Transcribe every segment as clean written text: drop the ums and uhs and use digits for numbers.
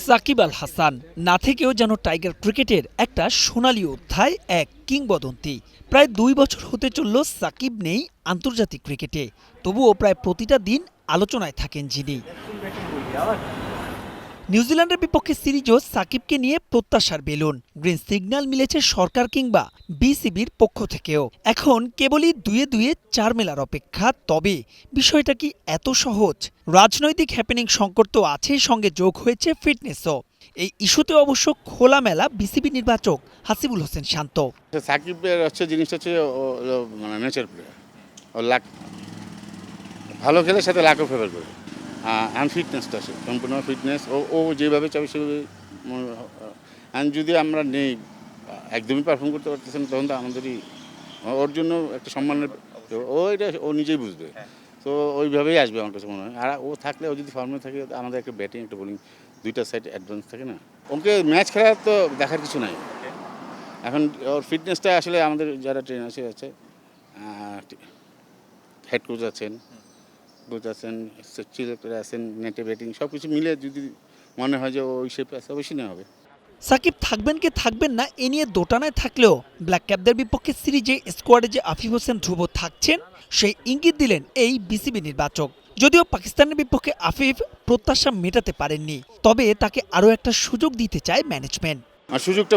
সাকিব আল হাসান না থেকেও যেন টাইগার ক্রিকেটের একটা সোনালী অধ্যায়, এক কিংবদন্তি। প্রায় ২ বছর হতে চলল সাকিব নেই আন্তর্জাতিক ক্রিকেটে, তবুও প্রায় প্রতিটা দিন আলোচনায় থাকেন যিনি। নিউজিল্যান্ডের বিপক্ষে সিরিজও সাকিবকে নিয়ে প্রত্যাশার বেলুন। গ্রিন সিগন্যাল মিলেছে সরকার কিংবা বিসিবির পক্ষ থেকেও। এখন কেবলই দুয়ে দুয়ে ৪ মেলার অপেক্ষা। তবে বিষয়টা কি এত সহজ? রাজনৈতিক হ্যাপেনিং সংকট তো আছে, সঙ্গে যোগ হয়েছে ফিটনেসও। এই ইস্যুতে অবশ্য খোলামেলা বিসিবি নির্বাচক হাসিবুল হোসেন শান্ত। সাকিবের জিনিসটা হচ্ছে মানে নেচার প্লেয়ার, ও লাক ভালো খেলে সাথে লাকও ফেভার করে। আনফিটনেসটা আছে, সম্পূর্ণ ফিটনেস ও যেভাবে চাবে সেভাবে। যদি আমরা নেই, একদমই পারফর্ম করতে পারতেছে না, তখন তো আমাদেরই ওর জন্য একটা সম্মানের, এটা ও নিজেই বুঝবে। তো ওইভাবেই আসবে আমার কাছে মনে হয়। আর ও থাকলে, ও যদি ফর্মে থাকে, আমাদের একটা ব্যাটিং একটা বোলিং দুইটা সাইড অ্যাডভান্স থাকে না। ওকে ম্যাচ খেলা তো দেখার কিছু নাই। এখন ওর ফিটনেসটা আসলে আমাদের যারা ট্রেনার আছে, হেড কোচ আছেন, সিলেক্টর আছেন, নেটে ব্যাটিং সব কিছু মিলে যদি মনে হয় যে ওই শেপে আছে, অবশ্যই নেওয়া হবে। সাকিব থাকবেন কি থাকবেন না এ নিয়ে দোটানায় থাকলেও ব্ল্যাক ক্যাপদের বিপক্ষে সিরিজে স্কোয়াডে যে আফিফ হোসেন ধ্রুব থাকছেন, সেই ইঙ্গিত দিলেন এই বিসিবি নির্বাচক। যদিও পাকিস্তানের বিপক্ষে আফিফ প্রত্যাশা মেটাতে পারেননি, তবে তাকে আরও একটা সুযোগ দিতে চায় ম্যানেজমেন্ট। আর সুযোগটা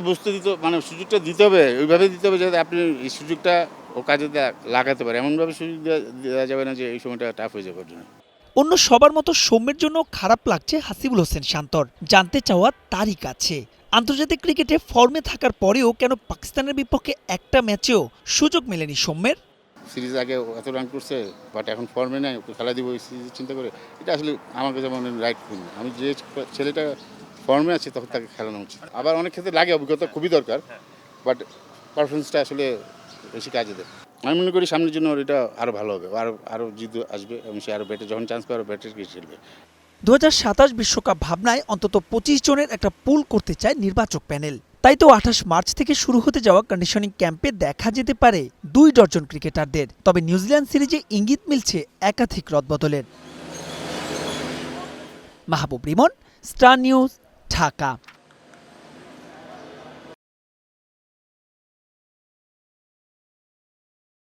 সুযোগটা দিতে হবে, ওইভাবে দিতে হবে যাতে আপনি এই সুযোগটা ও কাজে লাগাতে পারে। এমনভাবে সুযোগ দেওয়া যাবে না যে এই সময়টা টাফ হয়ে যাবে ওর জন্য। অন্য সবার মতো সৌম্যের জন্য খারাপ লাগছে হাসিবুল হোসেন শান্তর। জানতে চাওয়া তারই কাছে, আন্তর্জাতিক ক্রিকেটে ফর্মে থাকার পরেও কেন পাকিস্তানের বিপক্ষে একটা ম্যাচেও সুযোগ মেলেনি সৌম্যের। সিরিজ আগে এত রান করছে, বাট এখন ফর্মে নেয়, ওকে খেলা দিব এই সিরিজ চিন্তা করে। এটা আসলে আমার কাছে মনে হয় রাইট ভুল। আমি যে ছেলেটা ফর্মে আছে তখন তাকে খেলানো উচিত। আবার অনেক ক্ষেত্রে লাগে, অভিজ্ঞতা খুবই দরকার, বাট পারফরমেন্সটা আসলে বেশি কাজে দেয়। আমি মনে করি সামনের জন্য এটা আরও ভালো হবে, আরও জিত আসবে এবং সে আরও ব্যাটে যখন চান্স পাবে আরও ব্যাটের গিয়ে খেলবে। ২০২৭ বিশ্বকাপ ভাবনায় অন্তত ২৫ জনের একটা পুল করতে চায় নির্বাচক প্যানেল। তাই তো ২৮ মার্চ থেকে শুরু হতে যাওয়া কন্ডিশনিং ক্যাম্পে দেখা যেতে পারে ২ ডজন ক্রিকেটারদের। তবে নিউজিল্যান্ড সিরিজে ইঙ্গিত মিলছে একাধিক রদবদলের। মাহবুব রিমন, স্টার নিউজ, ঢাকা।